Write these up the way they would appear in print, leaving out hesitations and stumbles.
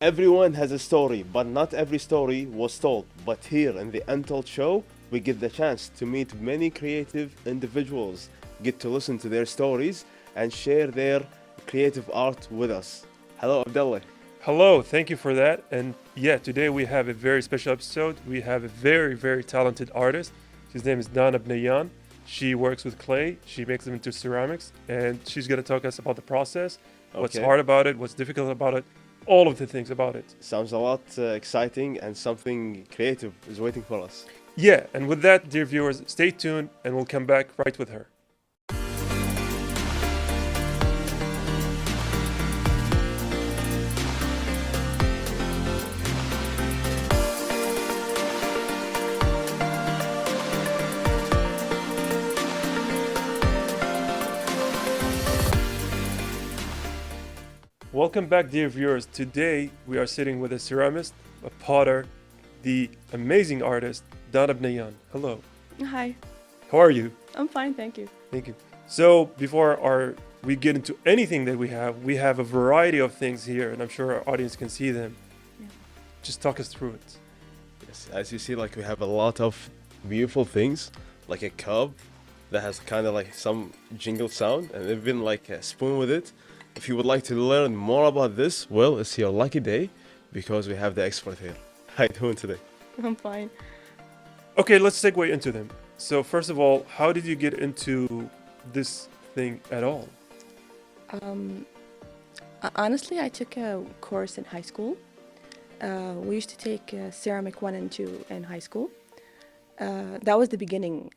Everyone has a story, but not every story was told. But here in the Untold show, we get the chance to meet many creative individuals, get to listen to their stories, and share their creative art with us. Hello, Abdullah. Hello, thank you for that. And yeah, today we have a very special episode. We have a very talented artist. His name is Bnyan. She works with clay. She makes them into ceramics, and she's gonna talk us about the process, what's Okay, hard about it, what's difficult about it, all of the things about it. sounds a lot exciting and something creative is waiting for us. Yeah, and with that, dear viewers, stay tuned, and we'll come back right with her. Welcome back, dear viewers. Today we are sitting with a ceramist, a potter, the amazing artist, Dana Bnyan. Hello. Hi, How are you? I'm fine, thank you. Thank you. So before we get into anything that we have a variety of things here, and I'm sure our audience can see them. Yeah. Just talk us through it. Yes, as you see, like we have a lot of beautiful things, like a cup that has kind of like some jingle sound, and even like a spoon with it. If you would like to learn more about this, well, it's your lucky day because we have the expert here. How you doing today? I'm fine. Okay, let's segue into them. So first of all, how did you get into this thing at all? Um, Honestly, I took a course in high school. We used to take ceramic 1 and 2 in high school. That was the beginning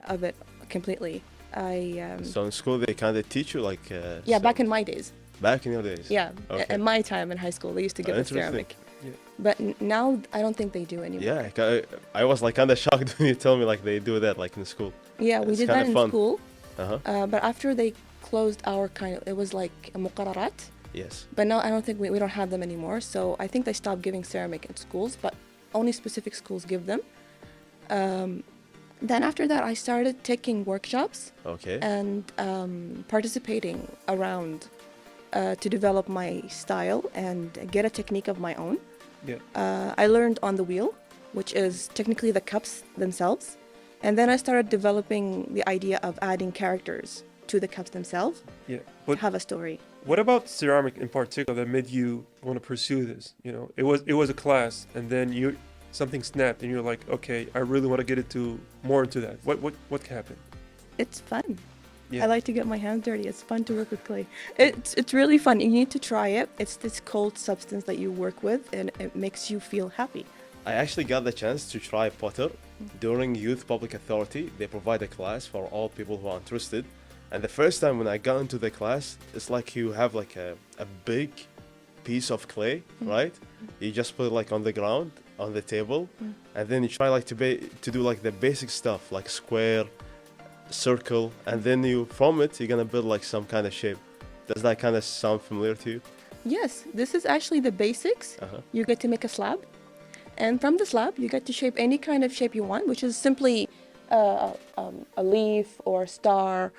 of it completely. So in school, they kind of teach you like. Yeah, so back in my days. back in your days. Yeah, Okay. in my time in high school, they used to give us Interesting. ceramic. Yeah. But now I don't think they do anymore. Yeah, I was like kind of shocked when you told me like they do that like in school. Yeah, we It's did kinda that in fun. school. Uh-huh. But after they closed our it was like a muqarrarat. Yes. But now I don't think we don't have them anymore. So I think they stopped giving ceramic in schools, but only specific schools give them. Then after that, I started taking workshops Okay. and participating around to develop my style and get a technique of my own. Yeah. I learned on the wheel, which is technically the cups themselves. And then I started developing the idea of adding characters to the cups themselves Yeah. to But have a story. what about ceramic in particular that made you want to pursue this? You know, it was a class, and then something snapped, and you're like, okay, I really want to get into more into that. What happened? It's fun. Yeah. I like to get my hands dirty. It's fun to work with clay. It's really fun. You need to try it. It's this cold substance that you work with, and it makes you feel happy. I actually got the chance to try potter during Youth Public Authority. They provide a class for all people who are interested. And the first time when I got into the class, it's like you have like a big piece of clay, right? You just put it like on the ground, on the table, and then you try like to do like the basic stuff, like square, circle, and then from it you're gonna build like some kind of shape. Does that kind of sound familiar to you? Yes, this is actually the basics. Uh-huh. You get to make a slab, and from the slab, you get to shape any kind of shape you want, which is simply a leaf or a star.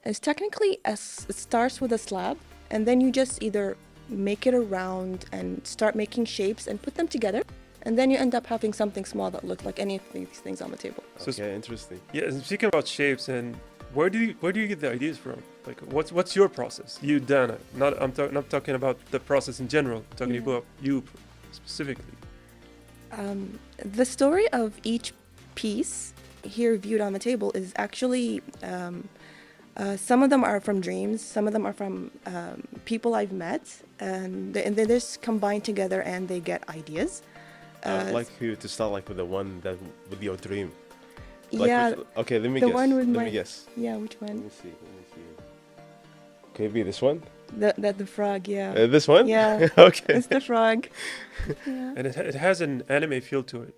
It's technically it starts with a slab, and then you just either make it around and start making shapes and put them together, and then you end up having something small that looks like any of these things on the table. So Okay, interesting. Yeah, and speaking about shapes, and where do you get the ideas from? Like, what's your process? You, Dana. Not talking about the process in general. I'm talking Yeah. about you specifically. The story of each piece here viewed on the table is actually some of them are from dreams, some of them are from people I've met, and they just combine together and they get ideas. I'd like you to start like with the one that with your dream. Like Yeah, okay, let me the guess. one with let my me guess. yeah, which Let one? me see. Could it be this one? The frog, yeah. This one? Yeah, Okay. it's the frog. Yeah. And it has an anime feel to it.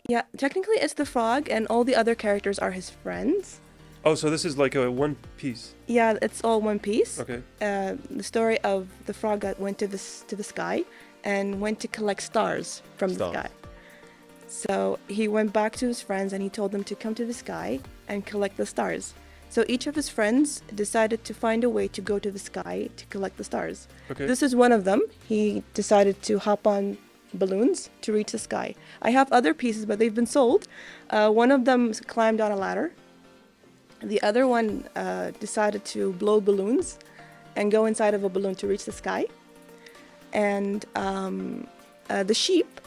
Yeah, technically it's the frog, and all the other characters are his friends. Oh, so this is like a one piece. Yeah, it's all one piece. Okay. The story of the frog that went to the sky and went to collect stars from the Stars. sky. So he went back to his friends and he told them to come to the sky and collect the stars. So each of his friends decided to find a way to go to the sky to collect the stars. Okay. This is one of them. He decided to hop on balloons to reach the sky. I have other pieces, but they've been sold. One of them climbed on a ladder. The other one decided to blow balloons and go inside of a balloon to reach the sky. And the sheep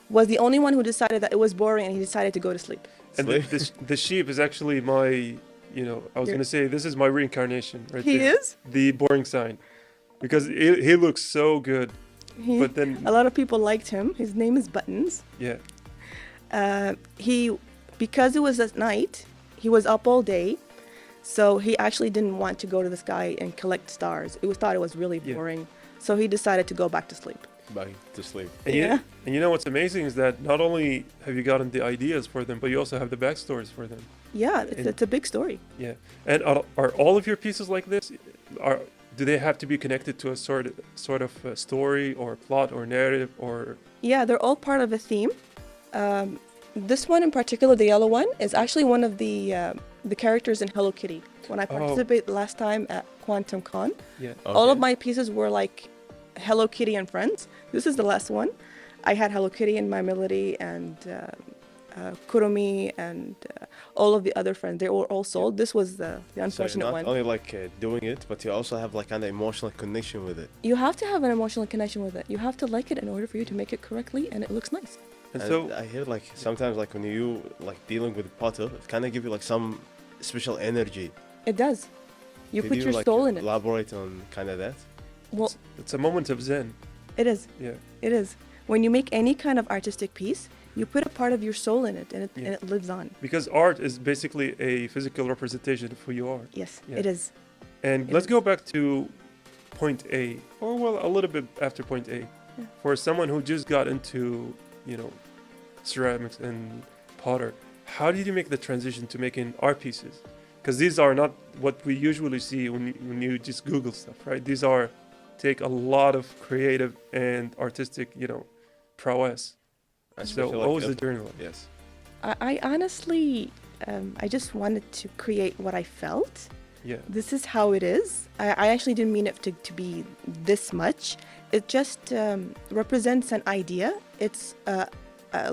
was the only one who decided that it was boring and he decided to go to sleep. And the sheep is actually my, I was going to say, this is my reincarnation right He there. is? The boring sign. Because he looks so good. But then, A lot of people liked him. His name is Buttons. yeah. Because it was at night, he was up all day. So he actually didn't want to go to the sky and collect stars. Thought it was really Yeah. boring. So he decided to go back to sleep. Back to sleep. And Yeah. and you know what's amazing is that not only have you gotten the ideas for them, but you also have the backstories for them. Yeah, And- it's a big story. Yeah. And are all of your pieces like this? Do they have to be connected to a sort of story or plot or narrative or? Yeah, they're all part of a theme. This one in particular, the yellow one, is actually one of the characters in Hello Kitty. When I participated last time at Quantum Con, Yeah. all of my pieces were like Hello Kitty and friends. This is the last one. I had Hello Kitty in my melody and Kuromi and all of the other friends. They were all sold. This was the So unfortunate you're one. not only like doing it, but you also have like an emotional connection with it. You have to have an emotional connection with it. You have to like it in order for you to make it correctly, and it looks nice. And And so I hear like sometimes like when you like dealing with Potter, it kind of give you like some special energy. It does. You Did put your like, soul in it. Elaborate on kind of that. Well, it's a moment of zen. it is. Yeah. It is. When you make any kind of artistic piece, you put a part of your soul in it, and Yeah. and it lives on. Because art is basically a physical representation of who you are. Yes, Yeah. it is. And It let's is. go back to point A, or well, a little bit after point A. Yeah. For someone who just got into, ceramics and potter, how did you make the transition to making art pieces? Because these are not what we usually see when you just Google stuff, right? These take a lot of creative and artistic, prowess. So Especially, what like, was the journey like? Yes. I honestly, I just wanted to create what I felt. Yeah. This is how it is. I actually didn't mean it to be this much. It just represents an idea. It's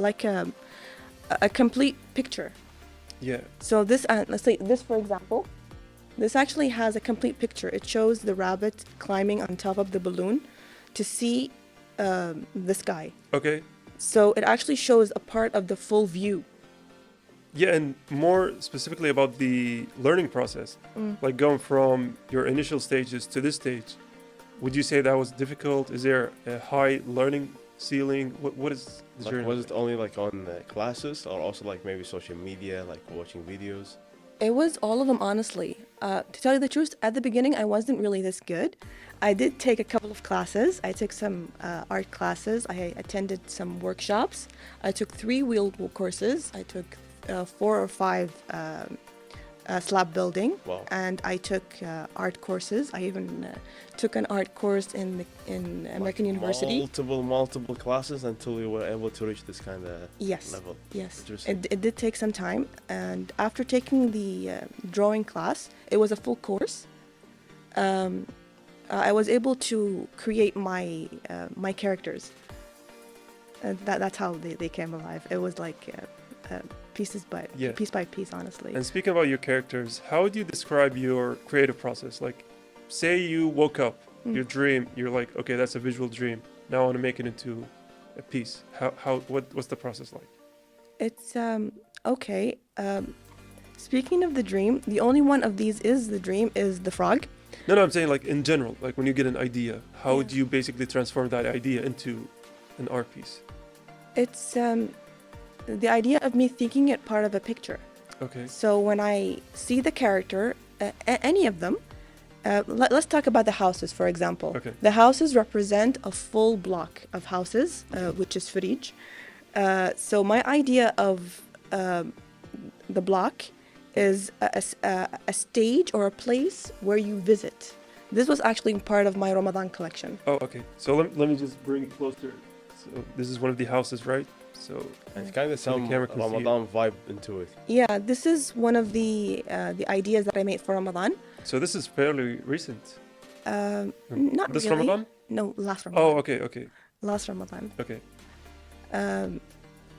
like a complete picture. Yeah. So this, let's say this for example, this actually has a complete picture. It shows the rabbit climbing on top of the balloon to see the sky. Okay. So it actually shows a part of the full view. Yeah, and more specifically about the learning process, like going from your initial stages to this stage, would you say that was difficult? Is there a high learning ceiling? What is the Like, journey? was it only like on classes or also like maybe social media, like watching videos? It was all of them, honestly. To tell you the truth, at the beginning, I wasn't really this good. I did take a couple of classes. I took some art classes. I attended some workshops. I took 3 wheel courses. I took 4 or 5 slab building. Wow. And I took art courses. I even took an art course in American University. Multiple classes until you were able to reach this kind of Yes. level. Yes, Interesting. it did take some time, and after taking the drawing class, it was a full course. I was able to create my characters. That's how they came alive. It was like Yeah. piece by piece, honestly. And speaking about your characters, how would you describe your creative process? Like, say you woke up, your dream, you're like, okay, that's a visual dream. Now I want to make it into a piece. What's the process like? It's okay. Speaking of the dream, the only one of these is the frog. No, I'm saying like in general, like when you get an idea, how do you basically transform that idea into an art piece? It's the idea of me thinking it part of a picture. Okay. So when I see the character, any of them, let's talk about the houses, for example. Okay. The houses represent a full block of houses, which is Fridj. So my idea of the block is a stage or a place where you visit. This was actually part of my Ramadan collection. Oh, okay. So let me just bring it closer So this is one of the houses, right? So And kind of some camera can see it. Ramadan vibe into it. Yeah, this is one of the ideas that I made for Ramadan. so this is fairly recent. Not This really. Ramadan? No, last Ramadan. Oh, okay. Last Ramadan. Okay.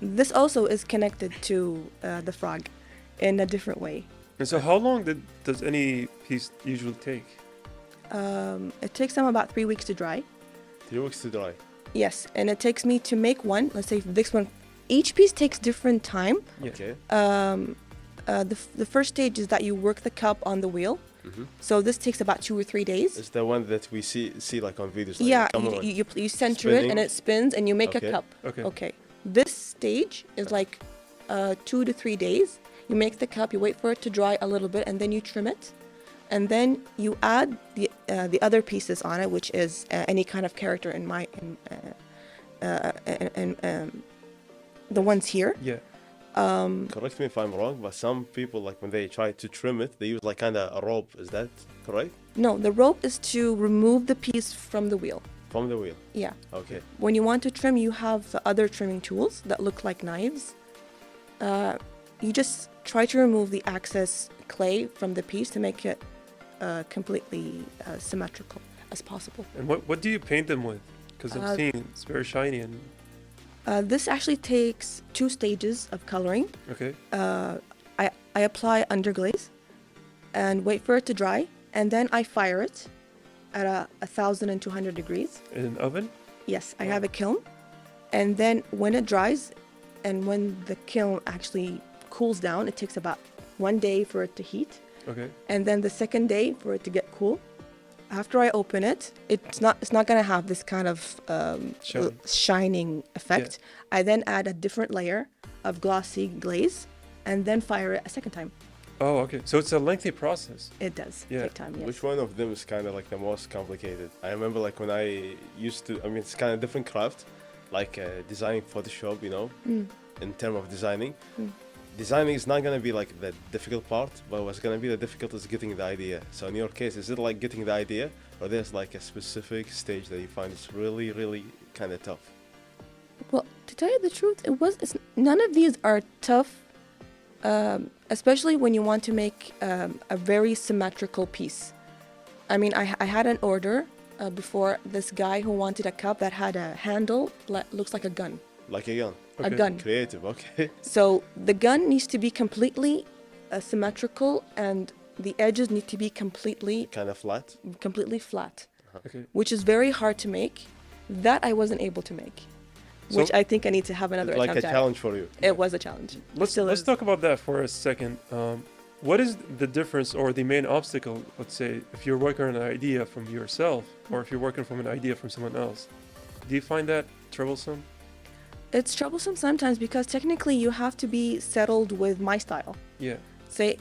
This also is connected to the frog in a different way. And so how long does any piece usually take? It takes them about 3 weeks to dry. 3 weeks to dry. Yes, and it takes me to make one. Let's say this one, each piece takes different time. Yeah. Okay. The first stage is that you work the cup on the wheel. So this takes about 2 or 3 days. It's the one that we see like on videos. Like, Yeah, come on. you center it and Spinning. it spins and you make Okay. a cup. Okay. Okay. This stage is like 2 to 3 days. You make the cup, you wait for it to dry a little bit, and then you trim it. And then you add the other pieces on it, which is any kind of character in the ones here. Yeah. Correct me if I'm wrong, but some people, like when they try to trim it, they use like kind of a rope. Is that correct? No, the rope is to remove the piece from the wheel. From the wheel. Yeah. Okay. When you want to trim, you have the other trimming tools that look like knives. You just try to remove the excess clay from the piece to make it completely symmetrical as possible. And what do you paint them with? Because I'm seeing it's very shiny and This actually takes 2 stages of coloring. okay. I apply underglaze and wait for it to dry, and then I fire it at 1,200 degrees. In an oven? Yes, I have a kiln, and then when it dries, and when the kiln actually cools down, it takes about 1 day for it to heat, Okay. and then the second day for it to get cool. After I open it, it's not gonna have this kind of Shine. shining effect. I then add a different layer of glossy glaze, and then fire it a second time. Oh, okay. So it's a lengthy process. It does Yeah. take time. Yes. Which one of them is kind of like the most complicated? I remember like when I used to, I mean, it's kind of different craft, like designing Photoshop, you know, in terms of designing. Designing is not going to be like the difficult part, but what's going to be the difficult is getting the idea. So in your case, is it like getting the idea, or there's like a specific stage that you find it's really, really kind of tough? Well, to tell you the truth, none of these are tough, especially when you want to make a very symmetrical piece. I mean, I had an order before, this guy who wanted a cup that had a handle looks like a gun. Like a gun. A Okay. gun. Creative, okay. So the gun needs to be completely symmetrical, and the edges need to be completely Kind of flat. flat, Okay. which is very hard to make. That I wasn't able to make, So- which I think I need to have another Like a attempt at. challenge for you. It was a challenge. Let's Still is. talk about that for a second. What is the difference or the main obstacle, let's say, if you're working on an idea from yourself or if you're working from an idea from someone else? Do you find that troublesome? It's troublesome sometimes because technically you have to be settled with my style. Yeah. Say,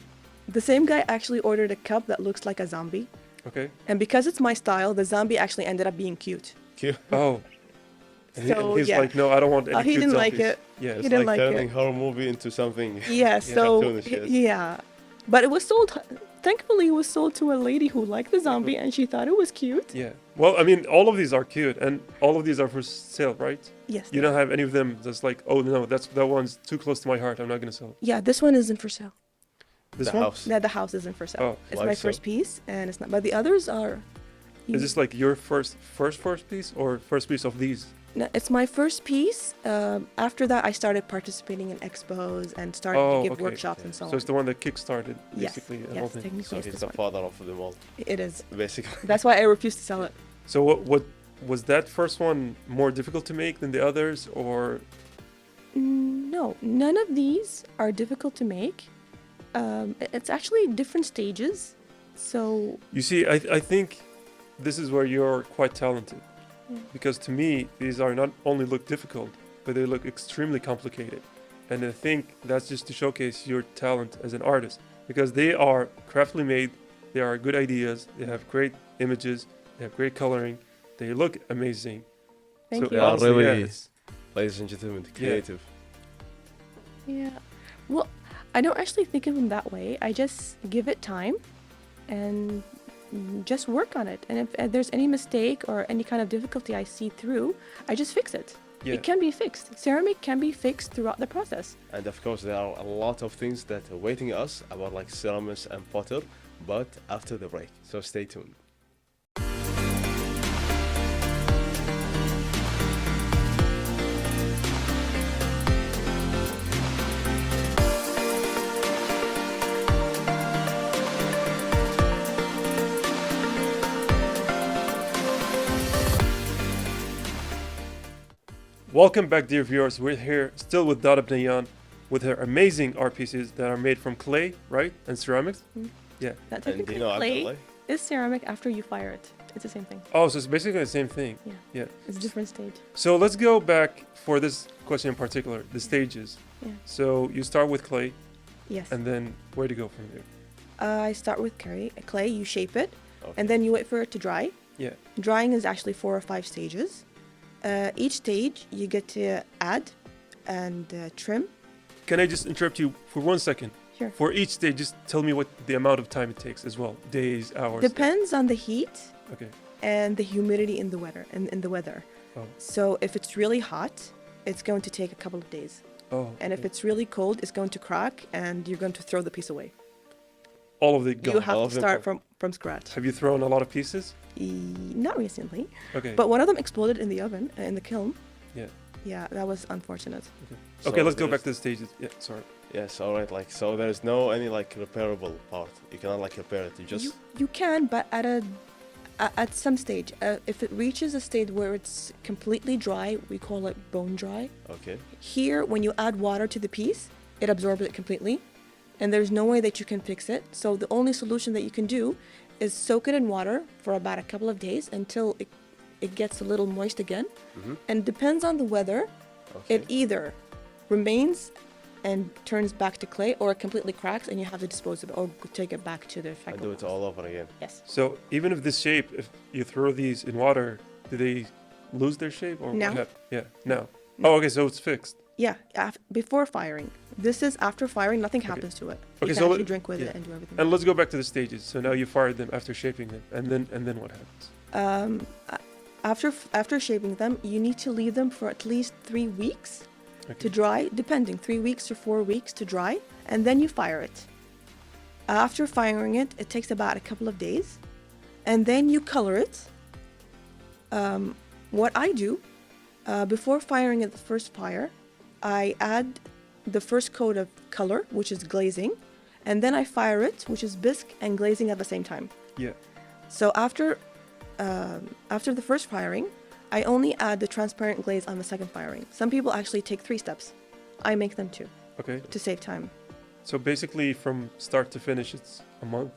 the same guy actually ordered a cup that looks like a zombie, Okay. and because it's my style, the zombie actually ended up being cute. Cute. Oh. And So, he's yeah. like, no, I don't want any He cute didn't like zombies." it. Yeah. He It's didn't like like turning it. horror movie into something. Yeah, so cartoonish, yes. yeah, but it was sold. Thankfully, it was sold to a lady who liked the zombie, and she thought it was cute. Yeah. Well, I mean, all of these are cute, and all of these are for sale, right? Yes. You don't have any of them that's like, oh no, that one's too close to my heart. I'm not gonna sell it. Yeah, this one isn't for sale. This The one house. No, the house isn't for sale. Oh, It's like my so. first piece, and it's not. But the others are. is this like your first piece or first piece of these? No, it's my first piece. After that, I started participating in expos and started Oh, to give okay. workshops and so So on. it's the one that kickstarted Yes, basically the yes, whole thing. technically So it's he's this the one. father of them all, It is. basically. That's why I refuse to sell it. So what was that first one more difficult to make than the others, or No, none of these are difficult to make. It's actually different stages. So you see? I think this is where you're quite talented, Yeah. because to me these are not only look difficult, but they look extremely complicated, and I think that's just to showcase your talent as an artist, because they are craftily made, they are good ideas, they have great images, they have great coloring, they look amazing. thank So you. Yeah, honestly, really. yeah, it's- Ladies and gentlemen, creative. Yeah. Well, I don't actually think of them that way. I just give it time and just work on it. And if there's any mistake or any kind of difficulty I see through, I just fix it. Yeah. It can be fixed. Ceramic can be fixed throughout the process. And of course, there are a lot of things that are waiting us about like ceramics and potter, but after the break. So stay tuned. Welcome back, dear viewers. We're here still with Dada Bnyan with her amazing art pieces that are made from clay, right? And ceramics. Mhm. Yeah. That And technically you know, clay Abdullah, is ceramic after you fire it. It's the same thing. Oh, so it's basically the same thing. Yeah. Yeah. It's a different stage. So let's go back for this question in particular, the stages. Yeah. So you start with clay, Yes. and then where to go from there? I start with clay. You shape it, okay. and then you wait for it to dry. Yeah. Drying is actually 4 or 5 stages. Each stage you get to add and trim. Can I just interrupt you for 1 second? Sure. For each stage, just tell me what the amount of time it takes as well. Days, hours. Depends on the heat Okay. and the humidity in the weather. In the weather. Oh. So if it's really hot, it's going to take a couple of days. Oh. And if okay. it's really cold, it's going to crack and you're going to throw the piece away. all of the You gone. have All to of them start go. from scratch. Have you thrown a lot of pieces? Not recently, Okay. but one of them exploded in the oven, in the kiln. Yeah. Yeah, that was unfortunate. So Okay, let's go there's- back to the stages. Yeah, sorry. Yes, all right. Like, so there's no any like repairable part. You cannot like repair it. You just You can, but at some stage, if it reaches a stage where it's completely dry, we call it bone dry. okay. Here, when you add water to the piece, it absorbs it completely, and there's no way that you can fix it. So the only solution that you can do is soak it in water for about a couple of days until it gets a little moist again. Mhm. And it depends on the weather. Okay. It either remains and turns back to clay, or it completely cracks and you have to dispose of it or take it back to the and factory. do it all over again. Yes. So even if this shape, if you throw these in water, do they lose their shape or No. what yeah, no. No. Oh, okay, so it's fixed. Yeah, before firing. This is after firing, nothing Okay. happens to it. Okay, You so can let- actually drink with yeah. it and do everything. And let's go back to the stages. So now you fired them after shaping them, and then what happens? After shaping them, you need to leave them for at least 3 weeks Okay. to dry, depending, 3 weeks to 4 weeks to dry, and then you fire it. After firing it, it takes about a couple of days, and then you color it. What I do, before firing at the first fire, I add the first coat of color, which is glazing, and then I fire it, which is bisque and glazing at the same time. Yeah. So after the first firing, I only add the transparent glaze on the second firing. Some people actually take 3 steps. I make them 2 Okay. to save time. So basically, from start to finish, it's a month.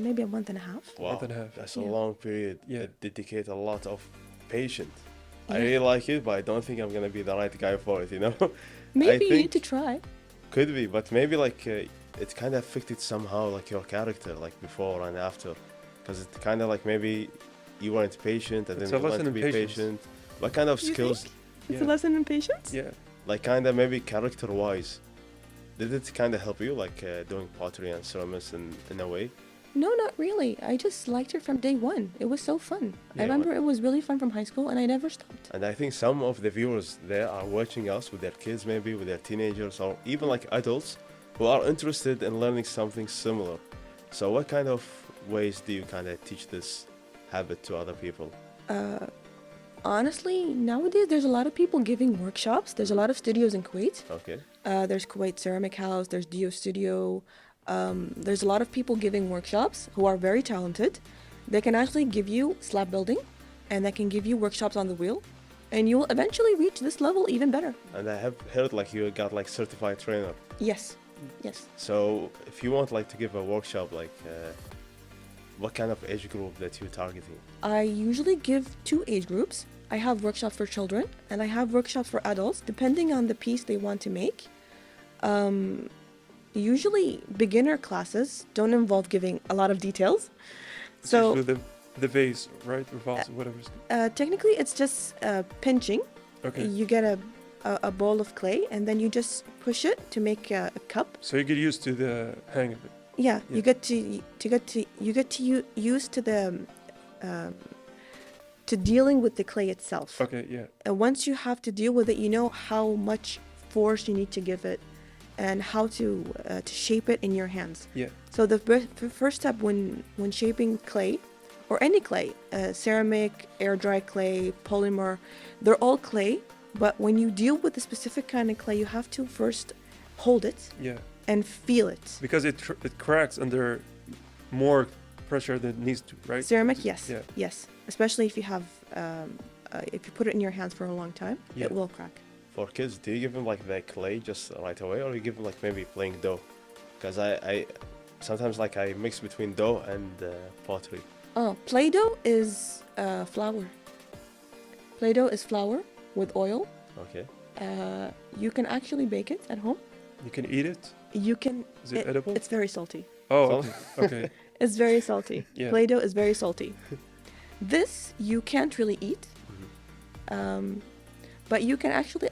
Maybe a month and a half. Wow, Month and a half. that's a Yeah. long period. Yeah. It dedicate a lot of patience. I Yeah. really like it, but I don't think I'm gonna be the right guy for it. You know, Maybe you think- need to try. could be, but maybe like it kind of affected somehow like your character, like before and after, because it kind of like maybe you weren't patient and It's then a you learned lesson to in be patience. patient. What kind of You skills, think? It's Yeah. a lesson in patience. Yeah. like kind of maybe character-wise, did it kind of help you like doing pottery and ceramics in a way? No, not really. I just liked it from day one. It was so fun. Yeah. I remember it was really fun from high school, and I never stopped. And I think some of the viewers there are watching us with their kids, maybe with their teenagers, or even like adults who are interested in learning something similar. So, what kind of ways do you kind of teach this habit to other people? Honestly, nowadays there's a lot of people giving workshops. There's a lot of studios in Kuwait. Okay. There's Kuwait Ceramic House, there's Dio Studio. There's a lot of people giving workshops who are very talented. They can actually give you slab building, and they can give you workshops on the wheel, and you will eventually reach this level even better. And I have heard like you got like certified trainer. Yes, yes. So, if you want like to give a workshop, like what kind of age group that you're targeting? I usually give 2 age groups. I have workshops for children, and I have workshops for adults, depending on the piece they want to make. Usually, beginner classes don't involve giving a lot of details. It's So, usually the vase, right? Revolves, whatever. technically, it's just pinching. Okay. You get a bowl of clay, and then you just push it to make a cup. So you get used to the hang of it. Yeah, Yeah. you get to used to the to dealing with the clay itself. Okay, yeah. And once you have to deal with it, you know how much force you need to give it and how to shape it in your hands. Yeah. So the first step when shaping clay, or any clay, ceramic, air dry clay, polymer, they're all clay. But when you deal with a specific kind of clay, you have to first hold it Yeah. and feel it. Because it cracks under more pressure than it needs to, right? Ceramic, yes, Yeah. yes. Especially if you have, if you put it in your hands for a long time, Yeah. it will crack. For kids, do you give them like the clay just right away, or you give them like maybe playing dough? Because I sometimes like I mix between dough and pottery. Oh, Play-Doh is flour. Play-Doh is flour with oil. Okay. You can actually bake it at home. You can eat it? You can. Is it edible? It's very salty. Oh, So- okay. Okay. It's very salty. Yeah. Play-Doh is very salty. This you can't really eat. But you can actually.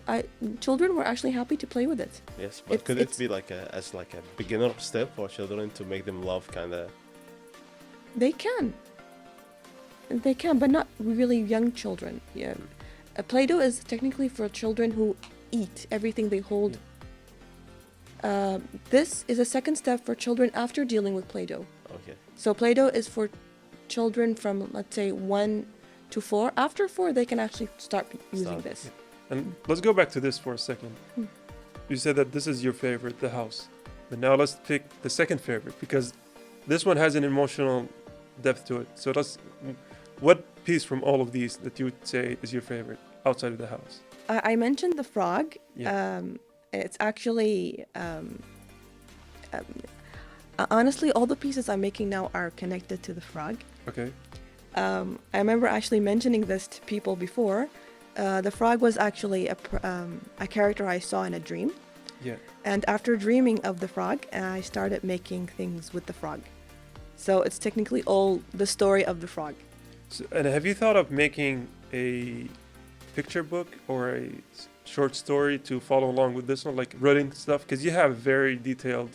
Children were actually happy to play with it. Yes, but It's- could it it's- be like as like a beginner step for children to make them love kind of? They can. They can, but not really young children. Yeah. Play-Doh is technically for children who eat everything they hold. This is a second step for children after dealing with Play-Doh. Okay. So Play-Doh is for children from, let's say, 1 to 4. After 4, they can actually start using Start, this. And let's go back to this for a second. You said that this is your favorite, the house. But now let's pick the second favorite, because this one has an emotional depth to it. So what piece from all of these that you would say is your favorite outside of the house? I mentioned the frog. Yeah. It's actually, honestly, all the pieces I'm making now are connected to the frog. Okay. I remember actually mentioning this to people before. The frog was actually a character I saw in a dream. Yeah. And after dreaming of the frog, I started making things with the frog. So it's technically all the story of the frog. So, and have you thought of making a picture book or a short story to follow along with this one, like writing stuff? Because you have very detailed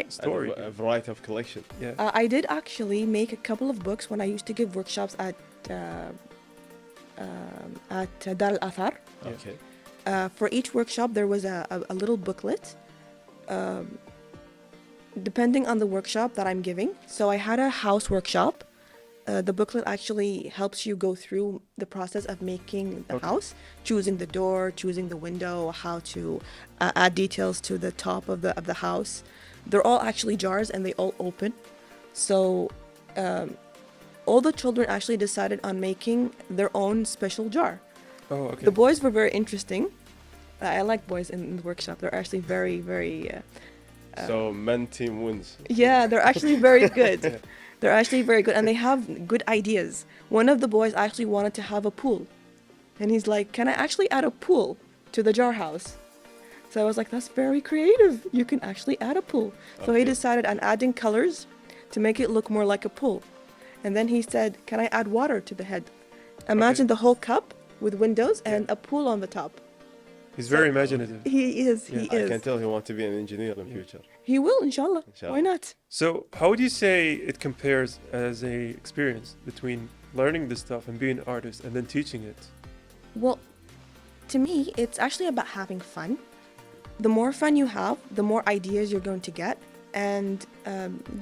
story. A variety of collection. Yeah. I did actually make a couple of books when I used to give workshops at Dar al-Athar. Yeah. Okay. For each workshop, there was a little booklet, depending on the workshop that I'm giving. So I had a house workshop. The booklet actually helps you go through the process of making the Okay. house, choosing the door, choosing the window, how to add details to the top of the house. They're all actually jars and they all open. So all the children actually decided on making their own special jar. Oh, okay. The boys were very interesting. I like boys in the workshop. They're actually very, very. So men team wins. Yeah, they're actually very good. They're actually very good, and they have good ideas. One of the boys actually wanted to have a pool, and he's like, "Can I actually add a pool to the jar house?" So I was like, "That's very creative. You can actually add a pool." So he Okay. decided on adding colors to make it look more like a pool, and then he said, "Can I add water to the head?" Imagine the whole cup with windows and a pool on the top. He's very imaginative. He is. Yeah. He I is. can tell he wants to be an engineer in the future. He will, inshallah. Inshallah. Why not? So, how would you say it compares as a experience between learning this stuff and being an artist and then teaching it? Well, to me, it's actually about having fun. The more fun you have, the more ideas you're going to get. And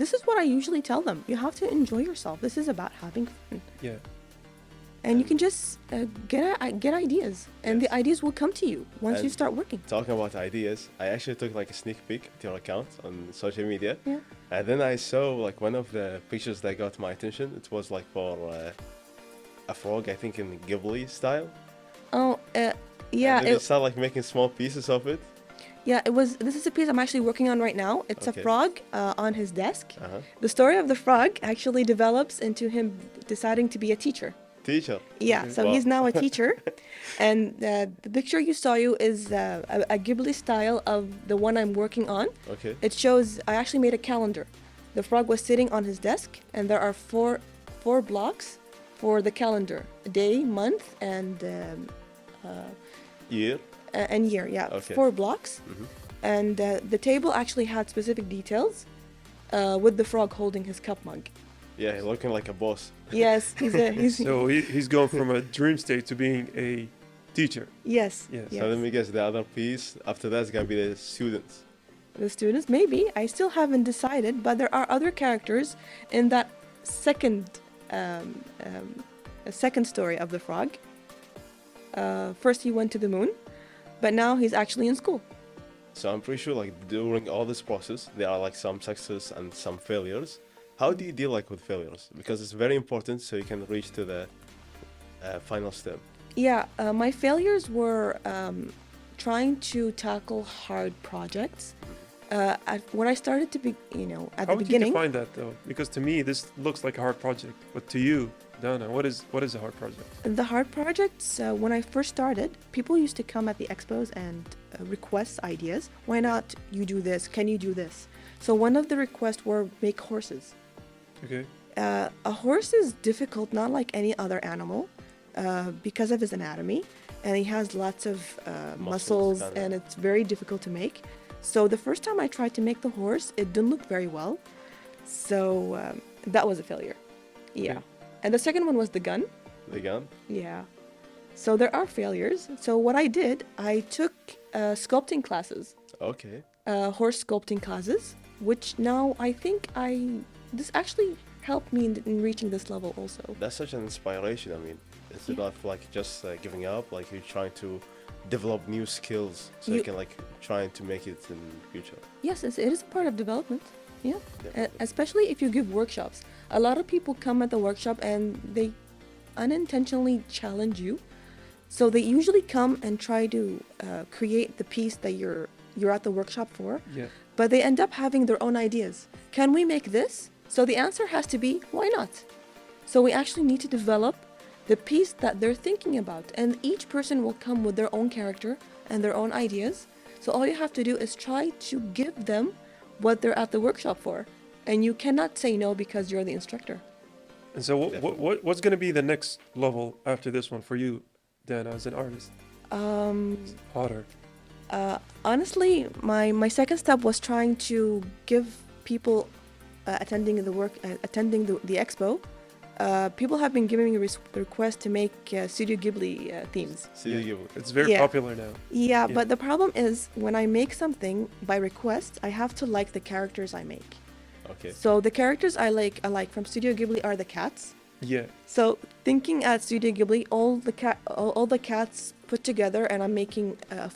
this is what I usually tell them. You have to enjoy yourself. This is about having fun. Yeah. And you can just get ideas. And the ideas will come to you once you And- start working. Talking about ideas, I actually took like a sneak peek at your account on social media. Yeah. And then I saw like one of the pictures that got my attention. It was like for a frog, I think in Ghibli style. Oh, And yeah. then you start like making small pieces of it. Yeah, it was. This is a piece I'm actually working on right now. It's Okay. a frog on his desk. Uh-huh. The story of the frog actually develops into him deciding to be a teacher. Teacher. Yeah, Okay. so Wow. he's now a teacher. And the picture you saw is a Ghibli style of the one I'm working on. Okay. It shows, I actually made a calendar. The frog was sitting on his desk, and there are four blocks for the calendar: day, month, and Year. year. Yeah, Okay. 4 blocks. Mhm. And the table actually had specific details with the frog holding his cup mug. Yeah, he's looking like a boss. Yes, he's So he's going from a dream state to being a teacher. yes, Yes. yes. So let me guess, the other piece after that's gonna be the students. The students, maybe. I still haven't decided, but there are other characters in that second um, um, second story of the frog. First he went to the moon, but now he's actually in school. So I'm pretty sure like during all this process, there are like some success and some failures. How do you deal like with failures? Because it's very important so you can reach to the final step. Yeah, my failures were trying to tackle hard projects. When I started to be, at How the would beginning, you define that though? Because to me, this looks like a hard project, but to you, Dana, what is a hard project? the hard projects, when I first started, people used to come at the expos and request ideas. Why not you do this? Can you do this? So one of the requests were make horses. Okay. A horse is difficult, not like any other animal, because of his anatomy, and he has lots of muscles, kinda. and it's very difficult to make. So the first time I tried to make the horse, it didn't look very well. So that was a failure. Yeah. Okay. And the second one was the gun. The gun? Yeah. So there are failures. So what I did, I took sculpting classes, Okay. horse sculpting classes, which now I think this actually helped me in reaching this level also. That's such an inspiration. I mean, instead Yeah. of like just giving up, like you're trying to develop new skills so you You- can like trying to make it in future. Yes, it is a part of development. Yeah. Definitely. Especially if you give workshops. A lot of people come at the workshop and they unintentionally challenge you. So they usually come and try to create the piece that you're at the workshop for, Yeah. but they end up having their own ideas. Can we make this? So the answer has to be why not? So we actually need to develop the piece that they're thinking about, and each person will come with their own character and their own ideas. So all you have to do is try to give them what they're at the workshop for, and you cannot say no because you're the instructor. And so, what's going to be the next level after this one for you, Dana, as an artist? Potter. Honestly, my second step was trying to give people attending the expo. People have been giving me requests to make Studio Ghibli themes. See you. It's very Yeah. popular now. Yeah, but the problem is when I make something by request, I have to like the characters I make. Okay. So the characters I like from Studio Ghibli are the cats. Yeah. So thinking at Studio Ghibli, all the cats put together, and I'm making a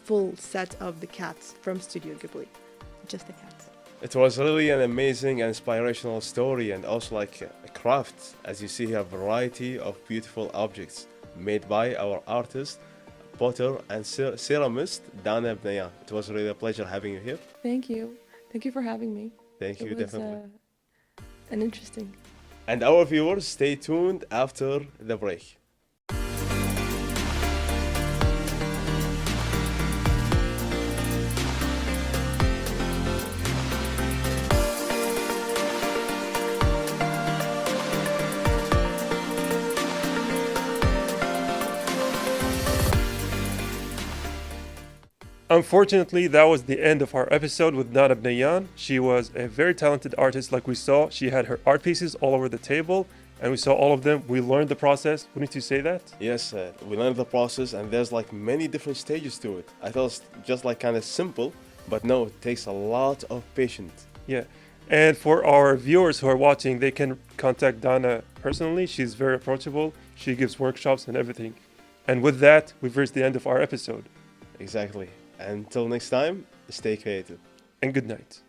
full set of the cats from Studio Ghibli, just the cats. It was really an amazing and inspirational story, and also like a craft. As you see here, a variety of beautiful objects made by our artist, potter and ceramist Dana Bnyan. It was really a pleasure having you here. Thank you for having me. Thank you, It was definitely. an interesting. And our viewers, stay tuned after the break. Unfortunately, that was the end of our episode with Dana Bnyan. She was a very talented artist, like we saw. She had her art pieces all over the table, and we saw all of them. We learned the process. Wouldn't you say that? Yes, we learned the process, and there's like many different stages to it. I thought it's just like kind of simple, but no, it takes a lot of patience. Yeah. And for our viewers who are watching, they can contact Dana personally. She's very approachable. She gives workshops and everything. And with that, we've reached the end of our episode. Exactly. Until next time, stay creative. And good night.